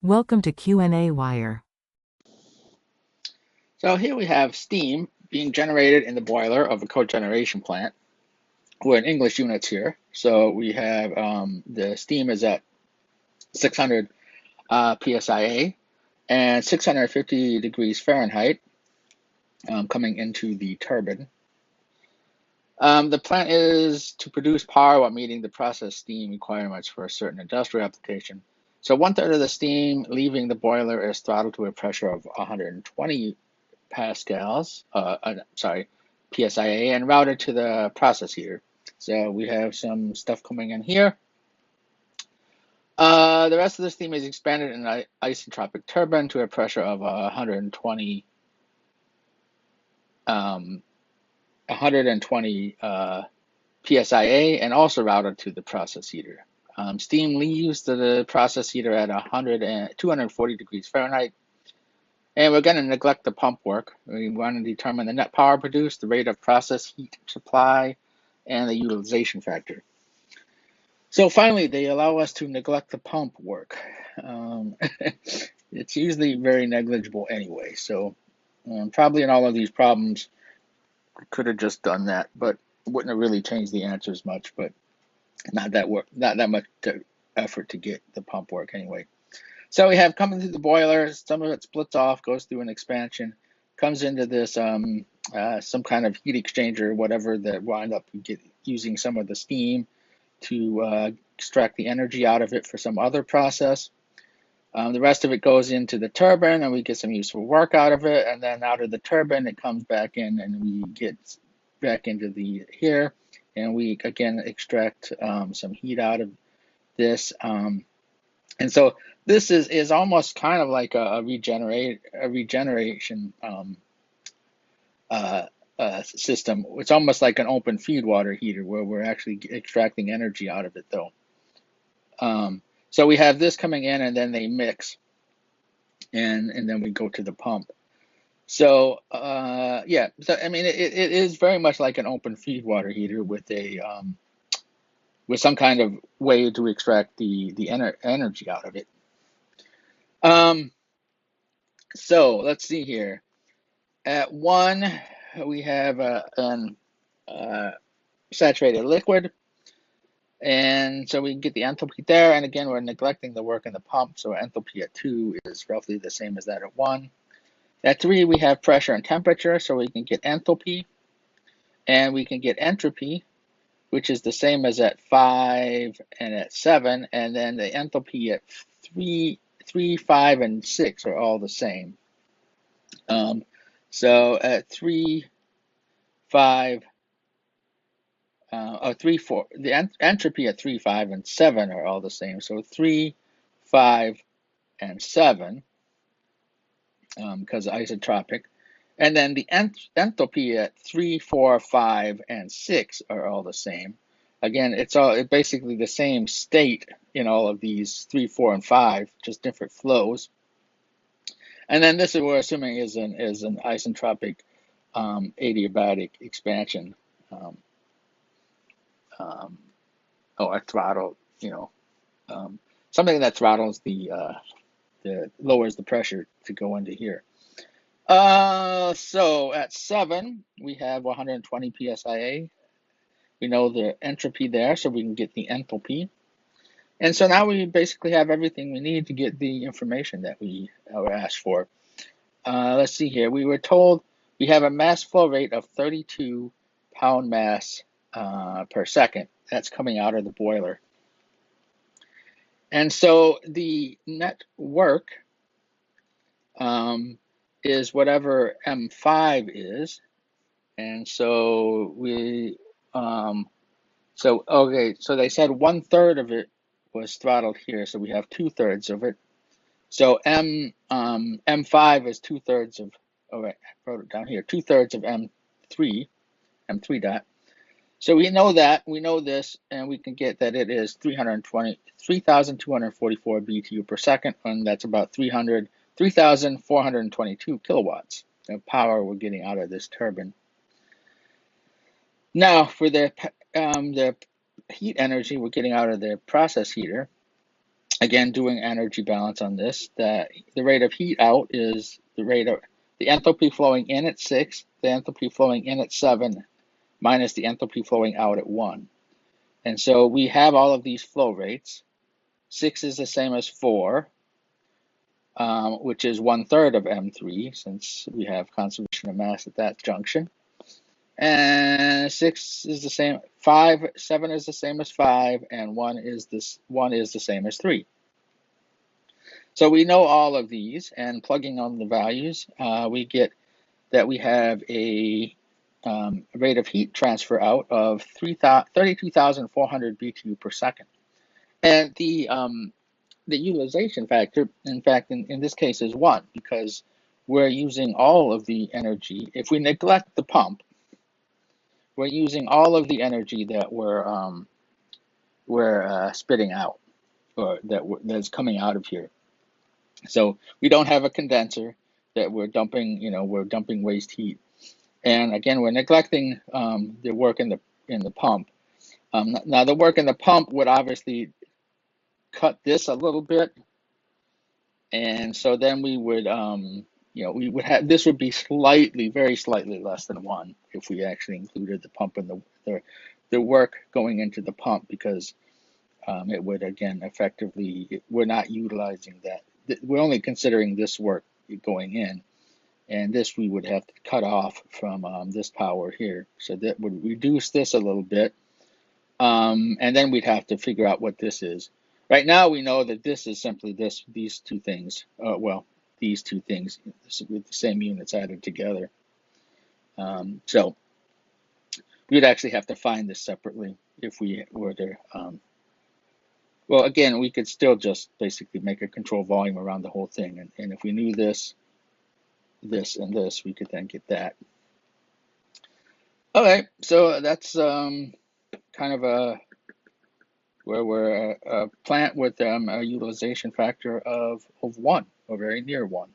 Welcome to qnawire. So here we have steam being generated in the boiler of a cogeneration plant. We're in English units here. So we have the steam is at 600 psia and 650 degrees Fahrenheit coming into the turbine. The plant is to produce power while meeting the process steam requirements for a certain industrial application. So 1/3 of the steam leaving the boiler is throttled to a pressure of 120 pascals, psia, and routed to the process heater. So we have some stuff coming in here. The rest of the steam is expanded in an isentropic turbine to a pressure of 120 psia and also routed to the process heater. Steam leaves the process heater at 240 degrees Fahrenheit. And we're going to neglect the pump work. We want to determine the net power produced, the rate of process heat supply, and the utilization factor. So finally, they allow us to neglect the pump work. It's usually very negligible anyway. So probably in all of these problems, we could have just done that, but wouldn't have really changed the answers much. But not that much effort to get the pump work anyway. So we have coming through the boiler, some of it splits off, goes through an expansion, comes into this some kind of heat exchanger, whatever, that wind up using some of the steam to extract the energy out of it for some other process. The rest of it goes into the turbine and we get some useful work out of it. And then out of the turbine, it comes back in and we get back into the here. And we, again, extract some heat out of this. And so this is almost kind of like a regeneration system. It's almost like an open feed water heater where we're actually extracting energy out of it, though. So we have this coming in, and then they mix, and then we go to the pump. So yeah, so I mean, it is very much like an open feed water heater with some kind of way to extract the energy out of it. So let's see here. At 1, we have an saturated liquid, and so we can get the enthalpy there. And again, we're neglecting the work in the pump, so enthalpy at 2 is roughly the same as that at 1. At 3, we have pressure and temperature, so we can get enthalpy, and we can get entropy, which is the same as at 5 and at 7, and then the enthalpy at 3, 5, and 6 are all the same. So at 3, 5, 3, 4, the entropy at 3, 5, and 7 are all the same. So 3, 5, and 7, because isentropic. And then the enthalpy at 3, 4, 5, and 6 are all the same. Again, it's basically the same state in all of these 3, 4, and 5, just different flows. And then this is we're assuming is an isentropic adiabatic expansion, or throttle, something that throttles the lowers the pressure to go into here. So at 7, we have 120 psia. We know the entropy there, so we can get the enthalpy. And so now we basically have everything we need to get the information that we were asked for. Let's see here. We were told we have a mass flow rate of 32 pound mass per second. That's coming out of the boiler. And so the net work is whatever M5 is. And so so they said 1/3 of it was throttled here. So we have 2/3 of it. So M5 is 2/3 of, I wrote it down here, 2/3 of M3 dot. So we know that, we know this, and we can get that it is 3,244 BTU per second, and that's about 3,422 kilowatts of power we're getting out of this turbine. Now, for the heat energy we're getting out of the process heater, again, doing energy balance on this, that the rate of heat out is the rate of the enthalpy flowing in at 6, the enthalpy flowing in at 7, minus the enthalpy flowing out at 1. And so we have all of these flow rates. 6 is the same as 4, which is 1/3 of m3, since we have conservation of mass at that junction. And 6 is the same, 7 is the same as 5, and 1 is the same as 3. So we know all of these, and plugging on the values, we get that we have a rate of heat transfer out of 32,400 BTU per second. And the utilization factor, in fact, in this case is 1, because we're using all of the energy. If we neglect the pump, we're using all of the energy that we're spitting out, or that's coming out of here. So we don't have a condenser that we're dumping, we're dumping waste heat. And again, we're neglecting the work in the pump. Now the work in the pump would obviously cut this a little bit, and so then we would, we would have, this would be very slightly less than 1 if we actually included the pump and the work going into the pump, because it would, again, effectively, we're not utilizing that. We're only considering this work going in, and this we would have to cut off from this power here. So that would reduce this a little bit, and then we'd have to figure out what this is. Right now we know that this is simply these two things, these two things with the same units added together. So we'd actually have to find this separately if we were to, well, again, we could still just basically make a control volume around the whole thing. And if we knew this, and this, we could then get that. Okay, so that's kind of where we're a plant with a utilization factor of 1, or very near 1.